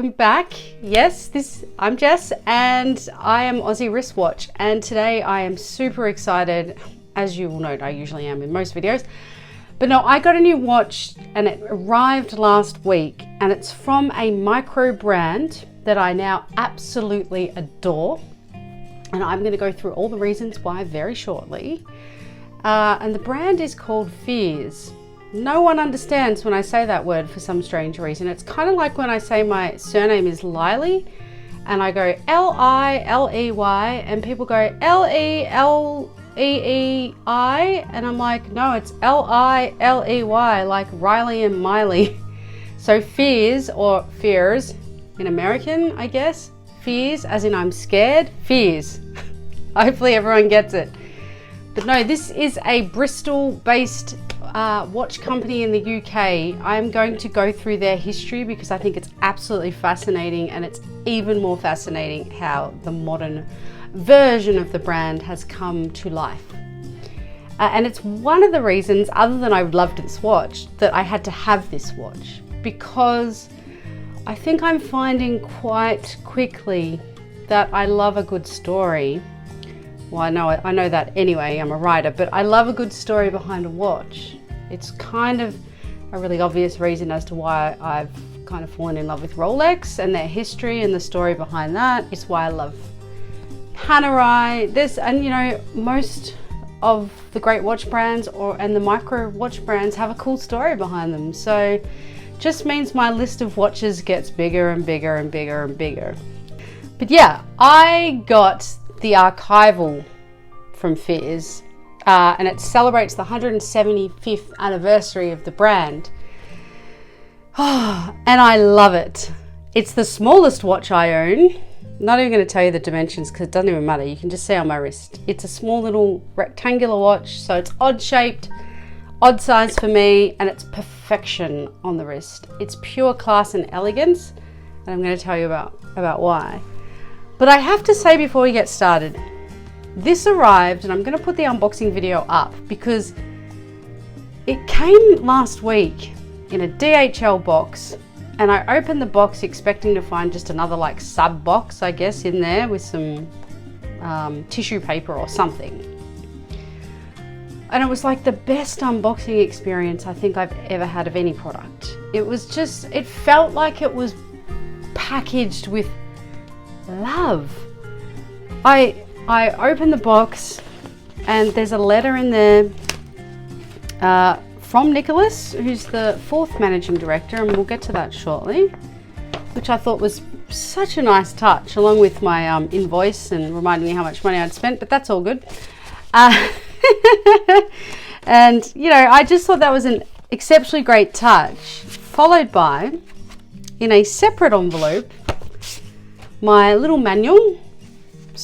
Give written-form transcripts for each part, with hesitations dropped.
Welcome back. Yes, I'm Jess and I am Aussie Wristwatch, and today I am super excited. As you will note, I usually am in most videos, but no, I got a new watch and it arrived last week, and it's from a micro brand that I now absolutely adore, and I'm going to go through all the reasons why very shortly. And the brand is called Fears. No one understands when I say that word for some strange reason. It's kind of like when I say my surname is Liley and I go L-I-L-E-Y and people go L-E-L-E-E-I, and I'm like, no, it's L-I-L-E-Y, like Riley and Miley. So Fears, or Fears in American, I guess. Fears as in I'm scared. Fears. Hopefully everyone gets it. But no, this is a Bristol-based watch company in the UK. I'm going to go through their history because I think it's absolutely fascinating, and it's even more fascinating how the modern version of the brand has come to life. And it's one of the reasons, other than I loved this watch, that I had to have this watch, because I think I'm finding quite quickly that I love a good story. Well, I know that anyway, I'm a writer, but I love a good story behind a watch. It's kind of a really obvious reason as to why I've kind of fallen in love with Rolex and their history and the story behind that. It's why I love Panerai. And you know, most of the great watch brands and the micro watch brands have a cool story behind them. So just means my list of watches gets bigger and bigger and bigger and bigger. But yeah, I got the Archival from Fears, and it celebrates the 175th anniversary of the brand. And I love it. It's the smallest watch I own. I'm not even going to tell you the dimensions because it doesn't even matter. You can just see on my wrist. It's a small little rectangular watch, so it's odd shaped, odd size for me, and it's perfection on the wrist. It's pure class and elegance, and I'm going to tell you about why. But I have to say before we get started, this arrived, and I'm going to put the unboxing video up because it came last week in a DHL box, and I opened the box expecting to find just another like sub box, I guess, in there with some tissue paper or something. And it was like the best unboxing experience I think I've ever had of any product. It was just, it felt like it was packaged with love. I opened the box and there's a letter in there from Nicholas, who's the 4th managing director, and we'll get to that shortly, which I thought was such a nice touch, along with my invoice and reminding me how much money I'd spent, but that's all good. And you know, I just thought that was an exceptionally great touch, followed by, in a separate envelope, my little manual,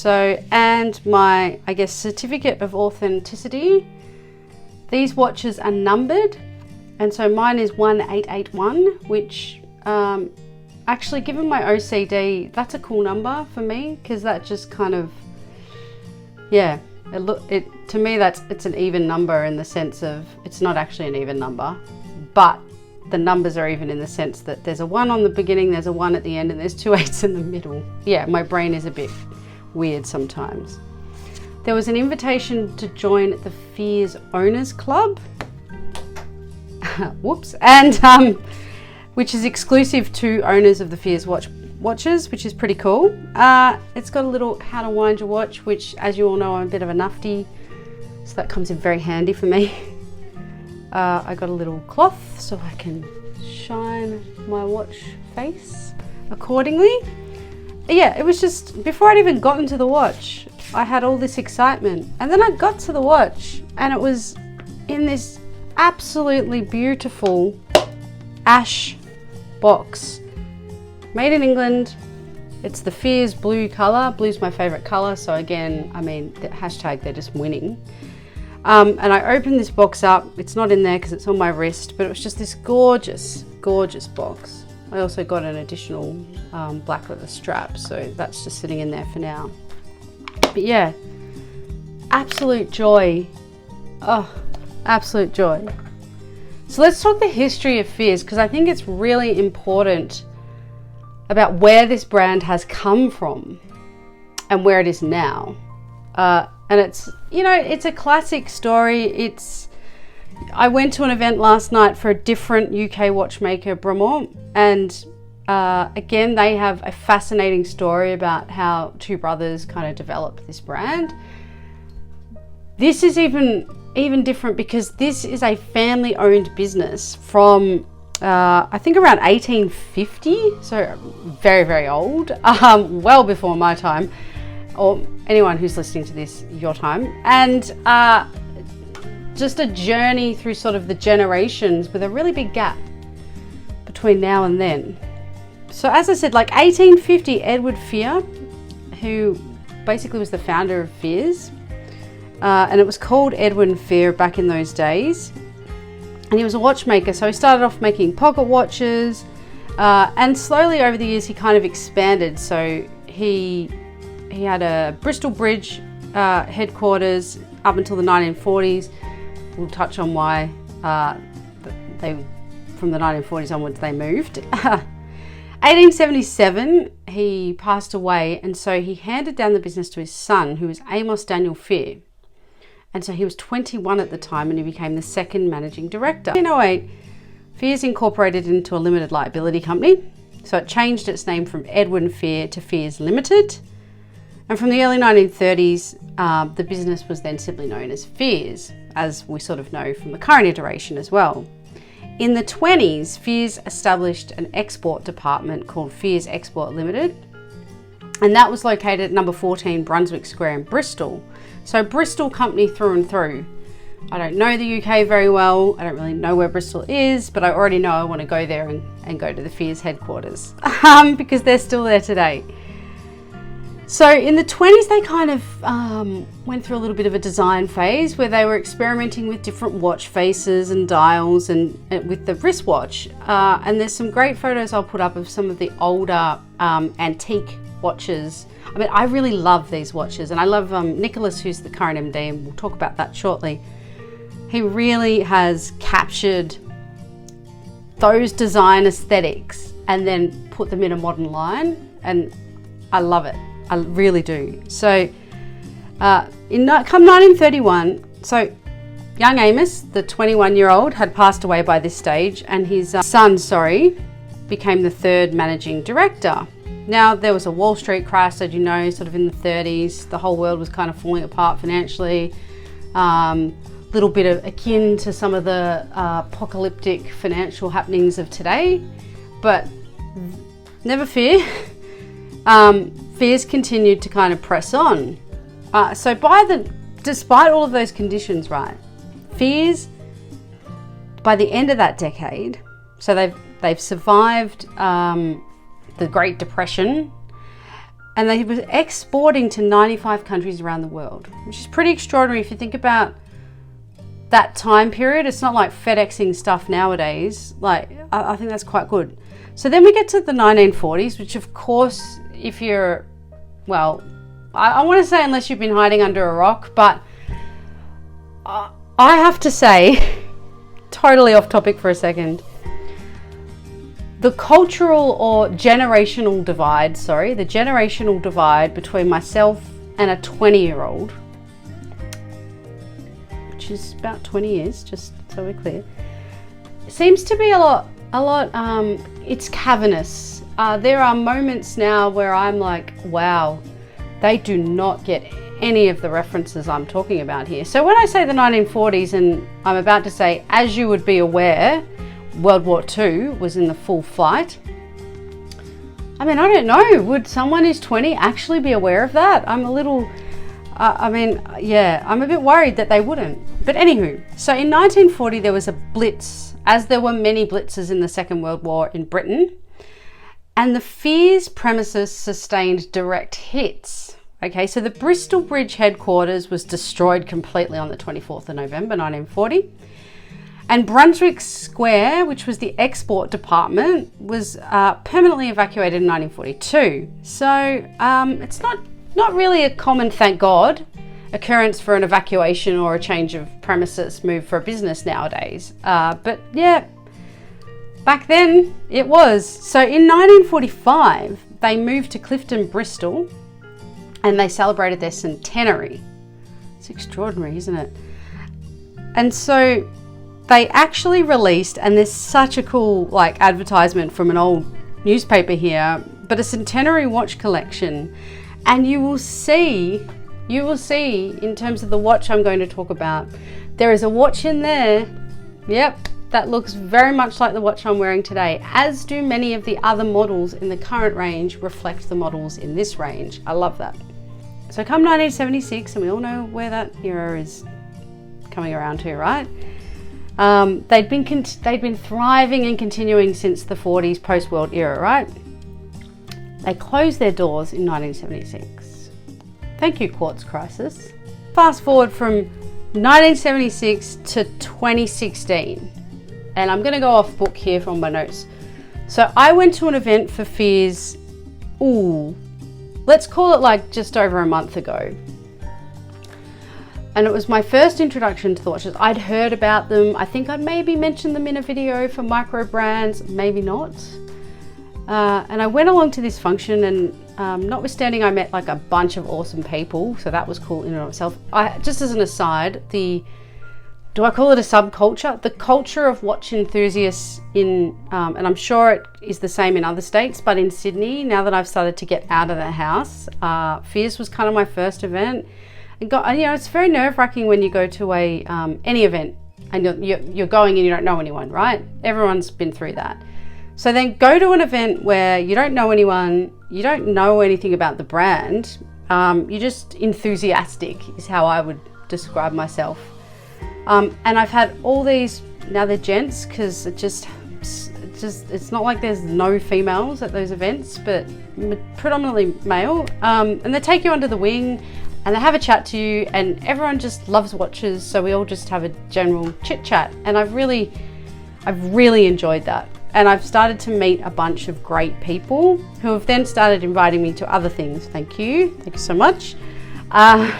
and my, I guess, certificate of authenticity. These watches are numbered, and so mine is 1881, which actually, given my OCD, that's a cool number for me, because that just kind of, yeah, to me it's an even number in the sense of it's not actually an even number, but the numbers are even in the sense that there's a 1 on the beginning, there's a 1 at the end, and there's 2 8s in the middle. Yeah, my brain is a bit weird sometimes. There was an invitation to join the Fears Owners Club. Whoops. And which is exclusive to owners of the Fears watches, which is pretty cool. It's got a little how to wind your watch, which, as you all know, I'm a bit of a nufty, so that comes in very handy for me. I got a little cloth so I can shine my watch face accordingly. Yeah, it was just, before I'd even gotten to the watch, I had all this excitement. And then I got to the watch and it was in this absolutely beautiful ash box. Made in England. It's the Fears blue colour. Blue's my favourite colour, so again, I mean, the hashtag, they're just winning. And I opened this box up. It's not in there because it's on my wrist, but it was just this gorgeous, gorgeous box. I also got an additional black leather strap, so that's just sitting in there for now. But yeah, absolute joy. Oh, absolute joy. So let's talk the history of Fears, because I think it's really important about where this brand has come from and where it is now. And it's, you know, it's a classic story. I went to an event last night for a different UK watchmaker, Bremont, and again, they have a fascinating story about how two brothers kind of developed this brand. This is even different because this is a family-owned business from I think around 1850, so very, very old, well before my time, or anyone who's listening to this, your time, and just a journey through sort of the generations with a really big gap between now and then. So as I said, like 1850, Edward Fear, who basically was the founder of Fears, and it was called Edwin Fear back in those days. And he was a watchmaker, so he started off making pocket watches, and slowly over the years he kind of expanded. So he had a Bristol Bridge headquarters up until the 1940s. We'll touch on why from the 1940s onwards they moved. 1877 he passed away, and so he handed down the business to his son, who was Amos Daniel Fear. And so he was 21 at the time, and he became the second managing director. In 1908, Fears incorporated into a limited liability company. So it changed its name from Edwin Fear to Fears Limited. And from the early 1930s, the business was then simply known as Fears, as we sort of know from the current iteration as well. In the 20s, Fears established an export department called Fears Export Limited, and that was located at number 14 Brunswick Square in Bristol. So Bristol company through and through. I don't know the UK very well. I don't really know where Bristol is, but I already know I want to go there and go to the Fears headquarters because they're still there today. So in the 20s, they kind of went through a little bit of a design phase where they were experimenting with different watch faces and dials and with the wristwatch. And there's some great photos I'll put up of some of the older antique watches. I mean, I really love these watches, and I love Nicholas, who's the current MD, and we'll talk about that shortly. He really has captured those design aesthetics and then put them in a modern line, and I love it. I really do. So come 1931, so young Amos, the 21-year-old, had passed away by this stage, and his son, became the third managing director. Now, there was a Wall Street crash, as you know, sort of in the 30s. The whole world was kind of falling apart financially. Little bit of akin to some of the apocalyptic financial happenings of today. But never fear. Fears continued to kind of press on. So despite all of those conditions, right, Fears, by the end of that decade, so they've survived the Great Depression, and they were exporting to 95 countries around the world, which is pretty extraordinary if you think about that time period. It's not like FedExing stuff nowadays. Like, I think that's quite good. So then we get to the 1940s, which of course, if you're, well, I want to say unless you've been hiding under a rock, but I have to say, totally off topic for a second, the cultural or generational divide, the generational divide between myself and a 20-year-old, which is about 20 years, just so we're clear, seems to be a lot, it's cavernous. There are moments now where I'm like, wow, they do not get any of the references I'm talking about here. So when I say the 1940s, and I'm about to say, as you would be aware, World War II was in the full flight. I mean, I don't know, would someone who's 20 actually be aware of that? I'm a little, I'm a bit worried that they wouldn't. But anywho, so in 1940 there was a blitz, as there were many blitzes in the Second World War in Britain, and the Fears premises sustained direct hits. Okay, so the Bristol Bridge headquarters was destroyed completely on the 24th of November 1940. And Brunswick Square, which was the export department, was permanently evacuated in 1942. So it's not really a common, thank God, occurrence for an evacuation or a change of premises move for a business nowadays. But yeah, back then it was. So in 1945, they moved to Clifton, Bristol, and they celebrated their centenary. It's extraordinary, isn't it? And so they actually released, and there's such a cool like advertisement from an old newspaper here, but a centenary watch collection. And you will see in terms of the watch I'm going to talk about, there is a watch in there, yep, that looks very much like the watch I'm wearing today, as do many of the other models in the current range reflect the models in this range. I love that. So come 1976, and we all know where that era is coming around to, right? They'd been thriving and continuing since the 40s post-world era, right? They closed their doors in 1976. Thank you, Quartz Crisis. Fast forward from 1976 to 2016, and I'm going to go off book here from my notes. So I went to an event for Fears, let's call it like just over a month ago. And it was my first introduction to the watches. I'd heard about them. I think I'd maybe mentioned them in a video for micro brands, maybe not. And I went along to this function, and notwithstanding I met like a bunch of awesome people, so that was cool in and of itself. Just as an aside, do I call it a subculture? The culture of watch enthusiasts and I'm sure it is the same in other states, but in Sydney, now that I've started to get out of the house, Fears was kind of my first event. It's very nerve-wracking when you go to any event and you're going and you don't know anyone, right? Everyone's been through that. So then go to an event where you don't know anyone, you don't know anything about the brand, you're just enthusiastic is how I would describe myself. And I've had all these, now they're gents, because it's not like there's no females at those events, but predominantly male. And they take you under the wing and they have a chat to you, and everyone just loves watches, so we all just have a general chit chat. And I've really enjoyed that. And I've started to meet a bunch of great people who have then started inviting me to other things. Thank you so much. And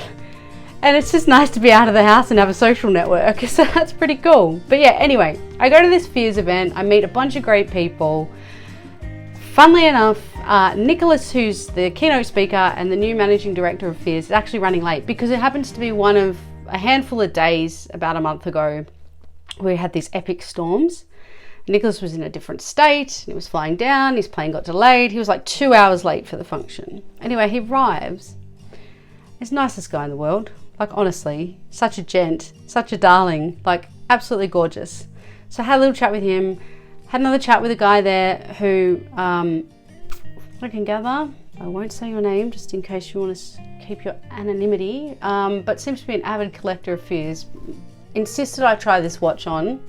it's just nice to be out of the house and have a social network, so that's pretty cool. But yeah, anyway, I go to this Fears event, I meet a bunch of great people. Funnily enough, Nicholas, who's the keynote speaker and the new managing director of Fears, is actually running late because it happens to be one of a handful of days about a month ago where we had these epic storms. Nicholas was in a different state, he was flying down, his plane got delayed, he was like 2 hours late for the function. Anyway, he arrives. He's the nicest guy in the world, like honestly, such a gent, such a darling, like absolutely gorgeous. So I had a little chat with him, had another chat with a guy there who, I can gather, I won't say your name just in case you want to keep your anonymity, but seems to be an avid collector of Fears. Insisted I try this watch on.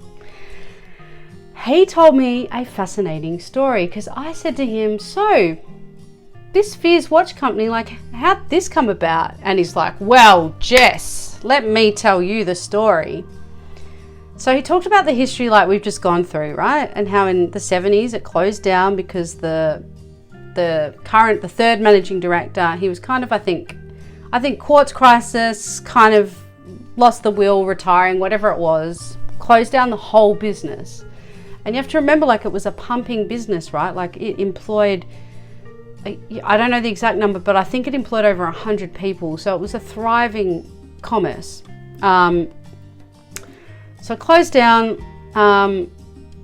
He told me a fascinating story because I said to him, so this Fears watch company, like how'd this come about? And he's like, well, Jess, let me tell you the story. So he talked about the history like we've just gone through, right? And how in the 70s it closed down because the third managing director, he was kind of, I think Quartz Crisis, kind of lost the will, retiring, whatever it was, closed down the whole business. And you have to remember, like, it was a pumping business, right? Like it employed, I don't know the exact number, but I think it employed over 100 people. So it was a thriving commerce. So it closed down.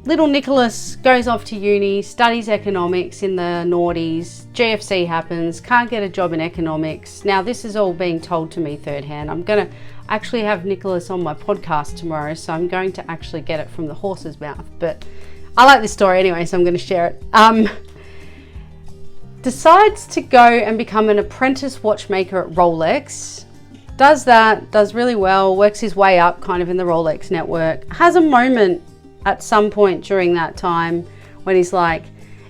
Little Nicholas goes off to uni, studies economics in the noughties. GFC happens, can't get a job in economics. Now this is all being told to me third hand. I'm going to actually have Nicholas on my podcast tomorrow, so I'm going to actually get it from the horse's mouth. But I like this story anyway, so I'm going to share it. Decides to go and become an apprentice watchmaker at Rolex. Does that, does really well, works his way up kind of in the Rolex network. Has a moment at some point during that time when he's like,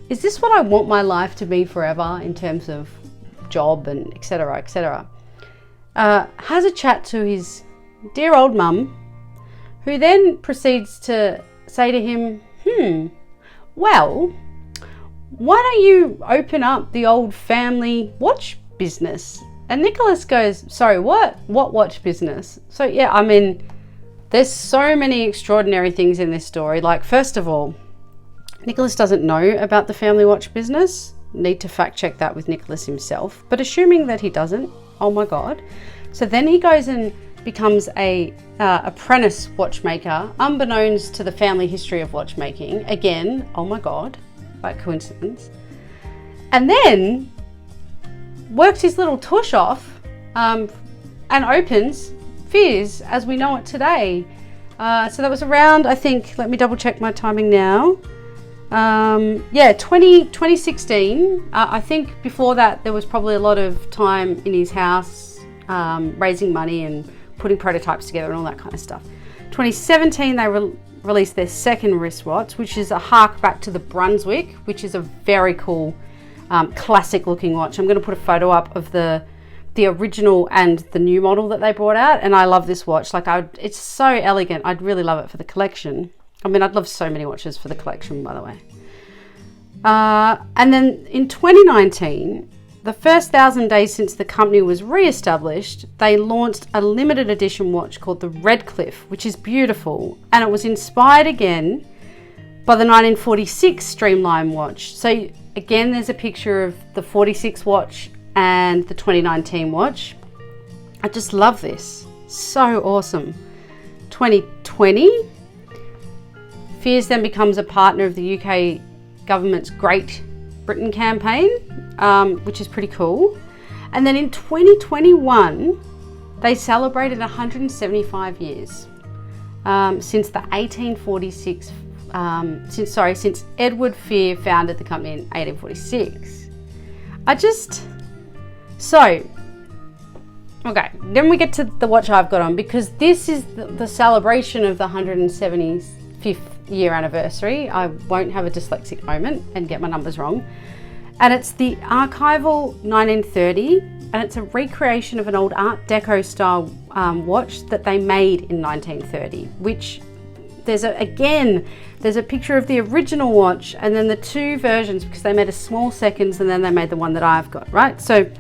is this what I want my life to be forever in terms of job and etc, etc. Has a chat to his dear old mum, who then proceeds to say to him, well, why don't you open up the old family watch business? And Nicholas goes, sorry, what watch business? So yeah, I mean, there's so many extraordinary things in this story. Like, first of all, Nicholas doesn't know about the family watch business. Need to fact check that with Nicholas himself, but assuming that he doesn't, oh my God. So then he goes and becomes a apprentice watchmaker, unbeknownst to the family history of watchmaking. Again, oh my God, by coincidence. And then works his little tush off and opens Fears as we know it today. So that was around, I think, let me double check my timing now. 2016. I think before that there was probably a lot of time in his house raising money and putting prototypes together and all that kind of stuff. 2017 they released their second wristwatch, which is a hark back to the Brunswick, which is a very cool classic looking watch. I'm going to put a photo up of the original and the new model that they brought out, and I love this watch. Like, it's so elegant. I'd really love it for the collection. I mean, I'd love so many watches for the collection, by the way. And then in 2019, the first 1,000 days since the company was re-established, they launched a limited edition watch called the Redcliffe, which is beautiful, and it was inspired again by the 1946 Streamline watch. So again, there's a picture of the 46 watch and the 2019 watch. I just love this. So awesome. 2020, Fears then becomes a partner of the UK government's Great Britain campaign, which is pretty cool. And then in 2021, they celebrated 175 years since the 1846, since Edward Fear founded the company in 1846. Okay, then we get to the watch I've got on, because this is the celebration of the 175th year anniversary. I won't have a dyslexic moment and get my numbers wrong. And it's the Archival 1930, and it's a recreation of an old Art Deco style watch that they made in 1930, which there's a picture of the original watch and then the two versions, because they made a small seconds and then they made the one that I've got, right? So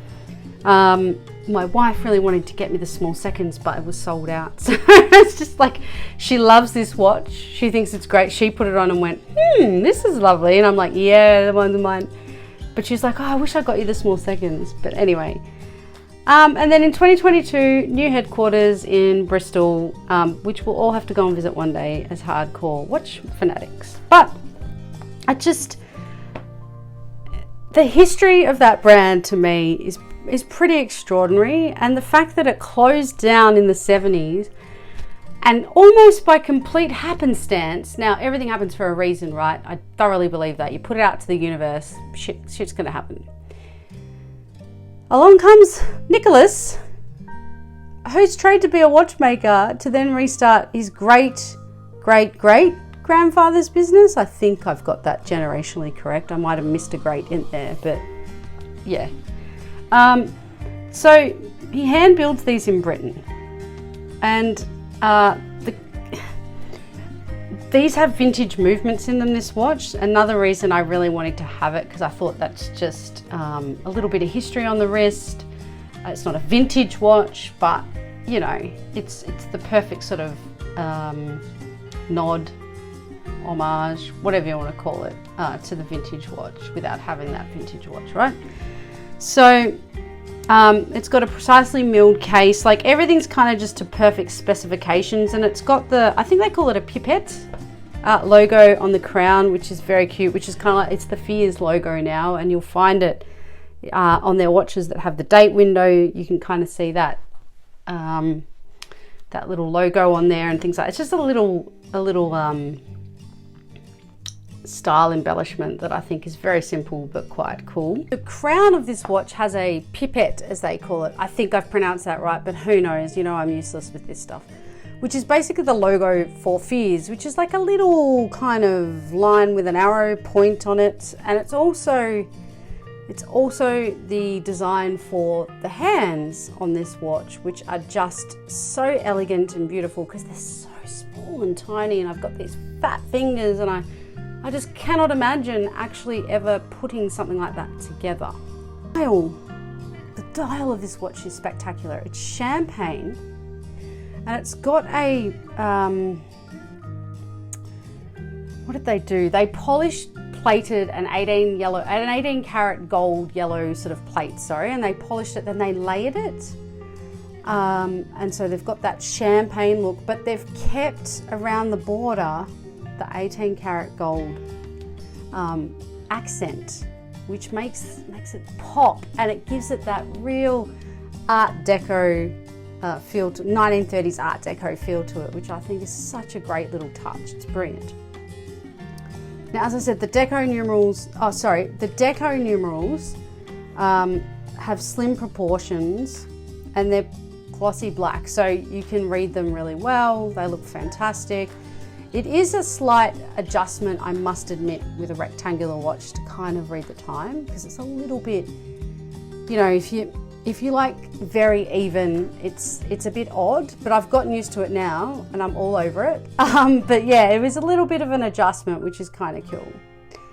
my wife really wanted to get me the small seconds, but it was sold out. So it's just like, she loves this watch. She thinks it's great. She put it on and went, this is lovely. And I'm like, yeah, the one's mine. But she's like, oh, I wish I got you the small seconds. But anyway. And then in 2022, new headquarters in Bristol, which we'll all have to go and visit one day as hardcore watch fanatics. But the history of that brand to me is pretty extraordinary, and the fact that it closed down in the 70s and almost by complete happenstance. Now, everything happens for a reason, right? I thoroughly believe that. You put it out to the universe, shit's gonna happen. Along comes Nicholas, who's trained to be a watchmaker, to then restart his great grandfather's business. I think I've got that generationally correct. I might have missed a great in there, but yeah. So he hand builds these in Britain, and these have vintage movements in them, this watch. Another reason I really wanted to have it, because I thought that's just a little bit of history on the wrist. It's not a vintage watch, but you know, it's the perfect sort of nod, homage, whatever you want to call it, to the vintage watch without having that vintage watch, right? So it's got a precisely milled case, like everything's kind of just to perfect specifications, and it's got the, I think they call it a pipette logo on the crown, which is very cute, which is kind of like, it's the Fears logo now, and you'll find it on their watches that have the date window. You can kind of see that that little logo on there and things like that. It's just a little style embellishment that I think is very simple but quite cool. The crown of this watch has a pipette, as they call it. I think I've pronounced that right, but who knows, you know, I'm useless with this stuff. Which is basically the logo for Fears, which is like a little kind of line with an arrow point on it, and it's also the design for the hands on this watch, which are just so elegant and beautiful because they're so small and tiny, and I've got these fat fingers, and I just cannot imagine actually ever putting something like that together. The dial of this watch is spectacular. It's champagne, and it's got a, what did they do? They polished plated an 18 karat gold yellow sort of plate, and they polished it, then they layered it. And so they've got that champagne look, but they've kept around the border the 18 karat gold accent, which makes it pop, and it gives it that real Art Deco feel, 1930s Art Deco feel to it, which I think is such a great little touch. It's brilliant. Now, as I said, the Deco numerals have slim proportions, and they're glossy black, so you can read them really well. They look fantastic. It is a slight adjustment, I must admit, with a rectangular watch to kind of read the time, because it's a little bit, you know, if you like very even, it's a bit odd, but I've gotten used to it now and I'm all over it. But yeah, it was a little bit of an adjustment, which is kind of cool.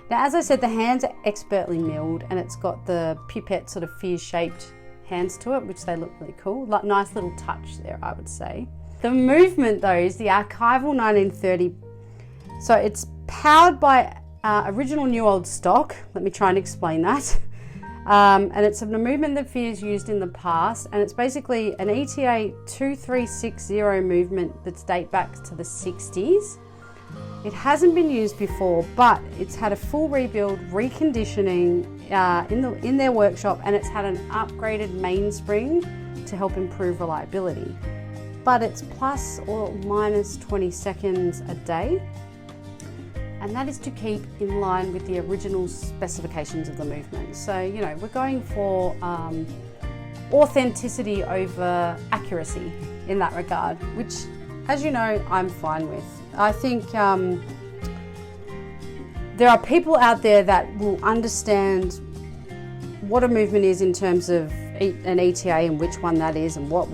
Now, as I said, the hands are expertly milled, and it's got the pipette sort of Fears shaped hands to it, which they look really cool. Like, nice little touch there, I would say. The movement though is the Archival 1930. So it's powered by original new old stock. Let me try and explain that. And it's a movement that Fears used in the past, and it's basically an ETA 2360 movement that's date back to the 60s. It hasn't been used before, but it's had a full rebuild, reconditioning in their workshop, and it's had an upgraded mainspring to help improve reliability. But it's plus or minus 20 seconds a day, and that is to keep in line with the original specifications of the movement. So, you know, we're going for authenticity over accuracy in that regard, which, as you know, I'm fine with. I think there are people out there that will understand what a movement is in terms of an ETA and which one that is, and what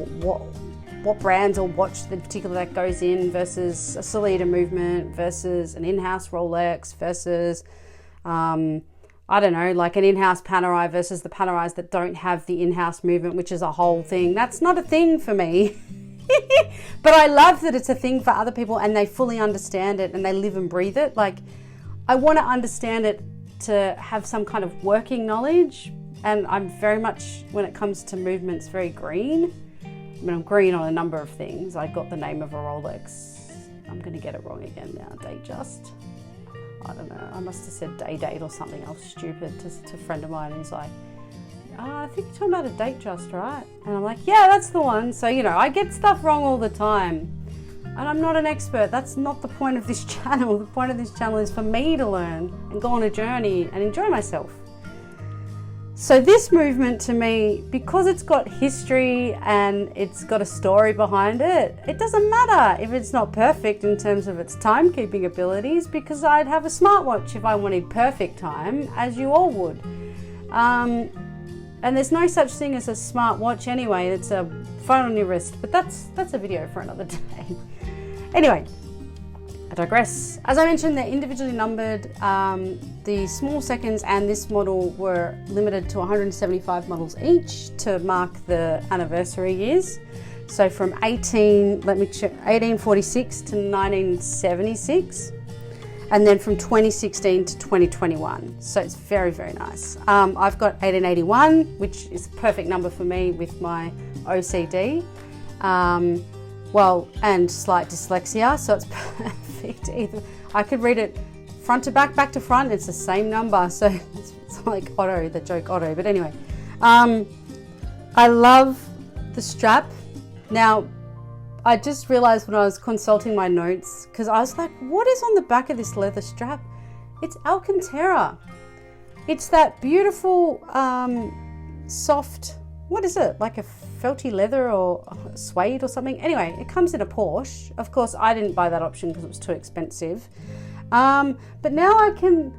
brands or watch the particular that goes in, versus a Solita movement versus an in-house Rolex versus I don't know, like an in-house Panerai versus the Panerais that don't have the in-house movement, which is a whole thing. That's not a thing for me. But I love that it's a thing for other people, and they fully understand it and they live and breathe it. Like, I want to understand it to have some kind of working knowledge, and I'm very much, when it comes to movements, very green. I mean, I'm green on a number of things. I got the name of a Rolex. I'm going to get it wrong again now. Datejust. I don't know. I must have said date or something else stupid to a friend of mine. He's like, I think you're talking about a Datejust, right? And I'm like, yeah, that's the one. So, you know, I get stuff wrong all the time. And I'm not an expert. That's not the point of this channel. The point of this channel is for me to learn and go on a journey and enjoy myself. So this movement, to me, because it's got history and it's got a story behind it, it doesn't matter if it's not perfect in terms of its timekeeping abilities, because I'd have a smartwatch if I wanted perfect time, as you all would. And there's no such thing as a smartwatch anyway. It's a phone on your wrist, but that's a video for another day. Anyway, I digress. As I mentioned, they're individually numbered. The small seconds and this model were limited to 175 models each to mark the anniversary years. So from 1846 to 1976, and then from 2016 to 2021. So it's very, very nice. I've got 1881, which is a perfect number for me with my OCD. And slight dyslexia, so it's perfect. Either I could read it front to back to front, it's the same number, so it's like Otto, the joke Otto. But anyway, I love the strap. Now, I just realized when I was consulting my notes, because I was like, what is on the back of this leather strap? It's Alcantara. It's that beautiful soft, what is it, like a felty leather or suede or something? Anyway, it comes in a Porsche. Of course, I didn't buy that option because it was too expensive. But now I can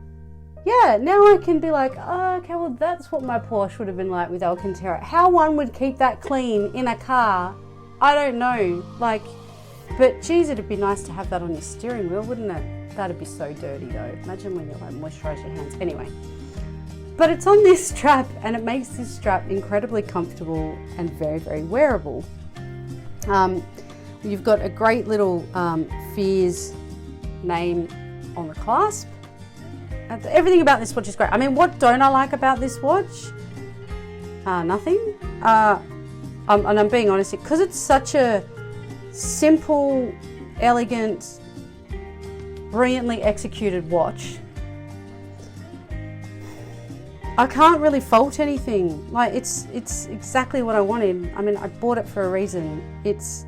be like, oh, okay, well, that's what my Porsche would have been like with Alcantara. How one would keep that clean in a car, I don't know. Like, but geez, it'd be nice to have that on your steering wheel, wouldn't it? That'd be so dirty though. Imagine when you like moisturize your hands. Anyway, but it's on this strap, and it makes this strap incredibly comfortable and very, very wearable. You've got a great little Fears name on the clasp. Everything about this watch is great. I mean, what don't I like about this watch? Nothing. And I'm being honest, because it's such a simple, elegant, brilliantly executed watch, I can't really fault anything. Like, it's exactly what I wanted. I mean, I bought it for a reason. It's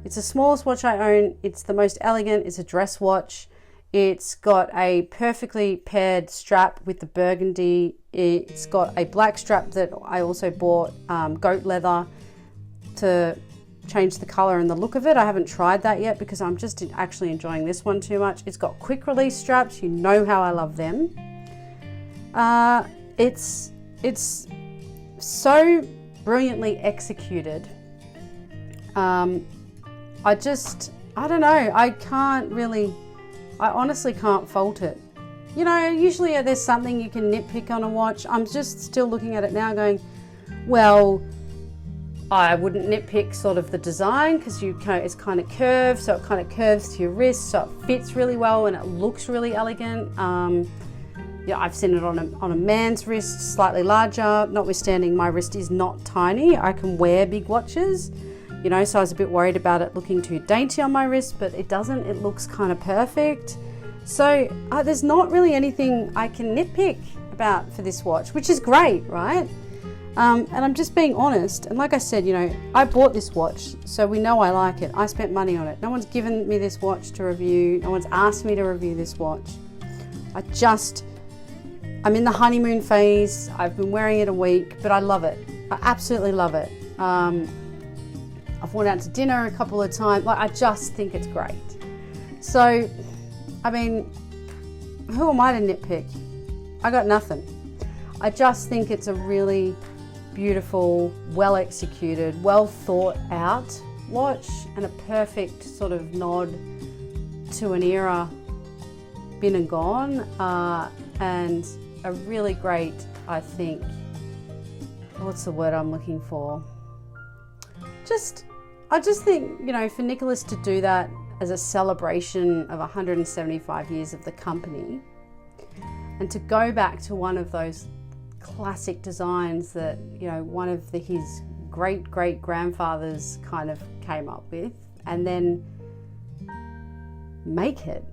the smallest watch I own. It's the most elegant. It's a dress watch. It's got a perfectly paired strap with the burgundy. It's got a black strap that I also bought, goat leather, to change the color and the look of it. I haven't tried that yet because I'm just actually enjoying this one too much. It's got quick release straps. You know how I love them. It's so brilliantly executed. I don't know. I honestly can't fault it. You know, usually there's something you can nitpick on a watch. I'm just still looking at it now going, well, I wouldn't nitpick sort of the design because it's kind of curved, so it kind of curves to your wrist, so it fits really well and it looks really elegant. Yeah, I've seen it on a man's wrist, slightly larger, notwithstanding my wrist is not tiny. I can wear big watches, you know, so I was a bit worried about it looking too dainty on my wrist, but it doesn't. It looks kind of perfect. So there's not really anything I can nitpick about for this watch, which is great, right? And I'm just being honest. And like I said, you know, I bought this watch, so we know I like it. I spent money on it. No one's given me this watch to review. No one's asked me to review this watch. I'm in the honeymoon phase. I've been wearing it a week, but I love it. I absolutely love it. I've worn out to dinner a couple of times. Like, I just think it's great. So, I mean, who am I to nitpick? I got nothing. I just think it's a really beautiful, well executed, well thought out watch, and a perfect sort of nod to an era been and gone, and a really great, I think, what's the word I'm looking for? I just think, you know, for Nicholas to do that as a celebration of 175 years of the company, and to go back to one of those classic designs that, you know, one of his great-great-grandfathers kind of came up with, and then make it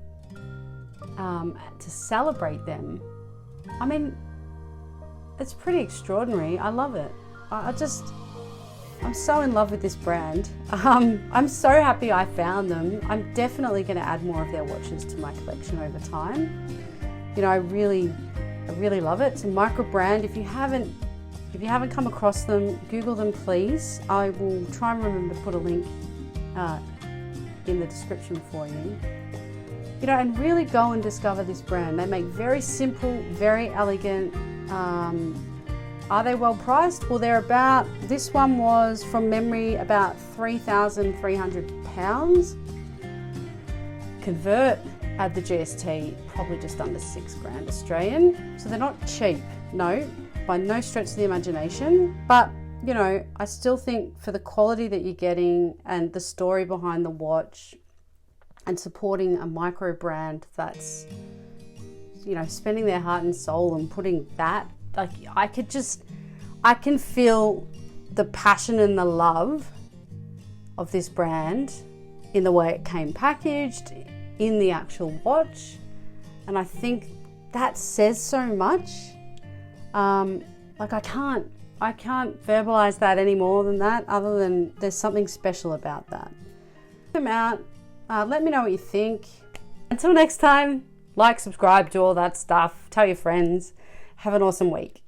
to celebrate them. I mean, it's pretty extraordinary. I love it. I'm so in love with this brand. I'm so happy I found them. I'm definitely going to add more of their watches to my collection over time. You know, I really love it. It's a micro brand. If you haven't come across them, Google them, please. I will try and remember to put a link in the description for you. You know, and really go and discover this brand. They make very simple, very elegant. Are they well priced? Well, this one was, from memory, about £3,300. Convert, add the GST, probably just under £6,000 Australian. So they're not cheap, no, by no stretch of the imagination. But, you know, I still think for the quality that you're getting and the story behind the watch, and supporting a micro brand that's, you know, spending their heart and soul and putting that, like, I can feel the passion and the love of this brand in the way it came packaged, in the actual watch. And I think that says so much. Like, I can't verbalize that any more than that, other than there's something special about that. Check them out. Let me know what you think. Until next time, like, subscribe, do all that stuff. Tell your friends. Have an awesome week.